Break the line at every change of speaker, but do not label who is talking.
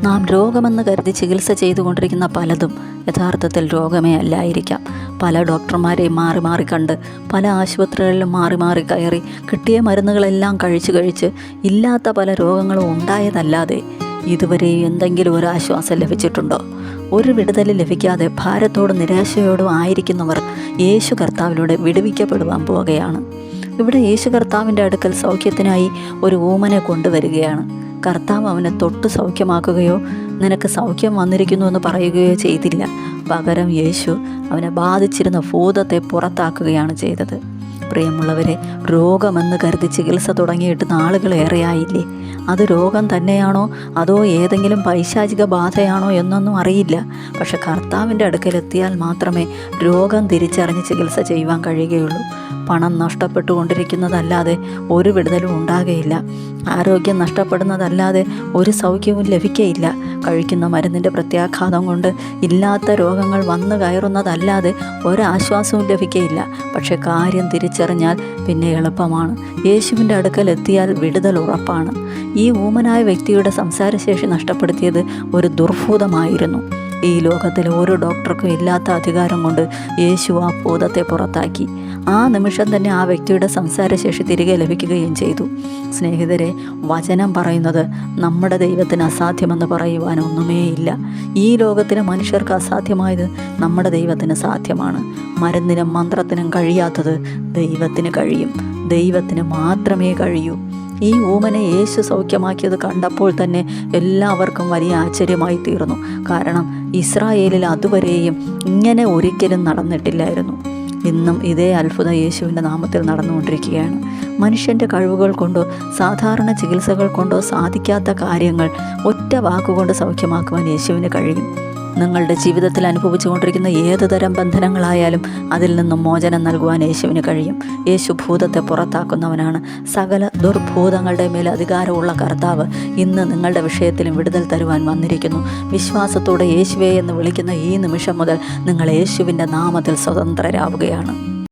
നാം രോഗമെന്ന് കരുതി ചികിത്സ ചെയ്തുകൊണ്ടിരിക്കുന്ന പലതും യഥാർത്ഥത്തിൽ രോഗമേ അല്ലായിരിക്കാം. പല ഡോക്ടർമാരെയും മാറി മാറി കണ്ട് പല ആശുപത്രികളിലും മാറി മാറി കയറി കിട്ടിയ മരുന്നുകളെല്ലാം കഴിച്ച് ഇല്ലാത്ത പല രോഗങ്ങളും ഉണ്ടായതല്ലാതെ ഇതുവരെ എന്തെങ്കിലും ഒരു ആശ്വാസം ലഭിച്ചിട്ടുണ്ടോ? ഒരു വിടുതൽ ലഭിക്കാതെ ഭാരത്തോടും നിരാശയോടും ആയിരിക്കുന്നവർ യേശു കർത്താവിലൂടെ വിടുവിക്കപ്പെടുവാൻ പോവുകയാണ്. ഇവിടെ യേശു കർത്താവിൻ്റെ അടുക്കൽ സൗഖ്യത്തിനായി ഒരു ഊമനെ കൊണ്ടുവരികയാണ്. കർത്താവ് അവനെ തൊട്ട് സൗഖ്യമാക്കുകയോ നിനക്ക് സൗഖ്യം വന്നിരിക്കുന്നു എന്ന് പറയുകയോ ചെയ്തില്ല. പകരം യേശു അവനെ ബാധിച്ചിരുന്ന ഭൂതത്തെ പുറത്താക്കുകയാണ് ചെയ്തത്. പ്രിയമുള്ളവരെ, രോഗമെന്ന് കരുതി ചികിത്സ തുടങ്ങിയിട്ട് നാളുകളേറെയായില്ലേ? അത് രോഗം തന്നെയാണോ അതോ ഏതെങ്കിലും പൈശാചിക ബാധയാണോ എന്നൊന്നും അറിയില്ല. പക്ഷെ കർത്താവിൻ്റെ അടുക്കലെത്തിയാൽ മാത്രമേ രോഗം തിരിച്ചറിഞ്ഞ് ചികിത്സ ചെയ്യുവാൻ കഴിയുകയുള്ളൂ. പണം നഷ്ടപ്പെട്ടുകൊണ്ടിരിക്കുന്നതല്ലാതെ ഒരു വിടുതലും ഉണ്ടാകുകയില്ല. ആരോഗ്യം നഷ്ടപ്പെടുന്നതല്ലാതെ ഒരു സൗഖ്യവും ലഭിക്കുകയില്ല. കഴിക്കുന്ന മരുന്നിൻ്റെ പ്രത്യാഘാതം കൊണ്ട് ഇല്ലാത്ത രോഗങ്ങൾ വന്നു കയറുന്നതല്ലാതെ ഒരാശ്വാസവും ലഭിക്കുകയില്ല. പക്ഷെ കാര്യം തിരിച്ചറിഞ്ഞാൽ പിന്നെ എളുപ്പമാണ്. യേശുവിൻ്റെ അടുക്കൽ എത്തിയാൽ വിടുതൽ ഉറപ്പാണ്. ഈ ഊമനായ വ്യക്തിയുടെ സംസാരശേഷി നഷ്ടപ്പെടുത്തിയത് ഒരു ദുർഭൂതമായിരുന്നു. ഈ ലോകത്തിൽ ഓരോ ഡോക്ടർക്കും ഇല്ലാത്ത അധികാരം കൊണ്ട് യേശു ആ ഭൂതത്തെ പുറത്താക്കി. ആ നിമിഷം തന്നെ ആ വ്യക്തിയുടെ സംസാരശേഷി തിരികെ ലഭിക്കുകയും ചെയ്തു. സ്നേഹിതരെ, വചനം പറയുന്നത് നമ്മുടെ ദൈവത്തിന് അസാധ്യമെന്ന് പറയുവാൻ ഒന്നുമേയില്ല. ഈ ലോകത്തിലെ മനുഷ്യർക്ക് അസാധ്യമായത് നമ്മുടെ ദൈവത്തിന് സാധ്യമാണ്. മരുന്നിനും മന്ത്രത്തിനും കഴിയാത്തത് ദൈവത്തിന് കഴിയും. ദൈവത്തിന് മാത്രമേ കഴിയൂ. ഈ ഊമനെ യേശു സൗഖ്യമാക്കിയത് കണ്ടപ്പോൾ തന്നെ എല്ലാവർക്കും വലിയ ആശ്ചര്യമായി തീർന്നു. കാരണം ഇസ്രായേലിൽ അതുവരെയും ഇങ്ങനെ ഒരിക്കലും നടന്നിട്ടില്ലായിരുന്നു. ഇന്നും ഇതേ അത്ഭുതം യേശുവിൻ്റെ നാമത്തിൽ നടന്നുകൊണ്ടിരിക്കുകയാണ്. മനുഷ്യൻ്റെ കഴിവുകൾ കൊണ്ടോ സാധാരണ ചികിത്സകൾ കൊണ്ടോ സാധിക്കാത്ത കാര്യങ്ങൾ ഒറ്റ വാക്കുകൊണ്ട് സൗഖ്യമാക്കുവാൻ യേശുവിന് കഴിയും. നിങ്ങളുടെ ജീവിതത്തിൽ അനുഭവിച്ചുകൊണ്ടിരിക്കുന്ന ഏത് തരം ബന്ധനങ്ങളായാലും അതിൽ നിന്നും മോചനം നൽകുവാൻ യേശുവിന് കഴിയും. യേശു ഭൂതത്തെ പുറത്താക്കുന്നവനാണ്. സകല ദുർഭൂതങ്ങളുടെ മേൽ അധികാരമുള്ള കർത്താവ് ഇന്ന് നിങ്ങളുടെ വിഷയത്തിലും വിടുതൽ തരുവാൻ വന്നിരിക്കുന്നു. വിശ്വാസത്തോടെ യേശുവേ എന്ന് വിളിക്കുന്ന ഈ നിമിഷം മുതൽ നിങ്ങൾ യേശുവിൻ്റെ നാമത്തിൽ സ്വതന്ത്രരാവുകയാണ്.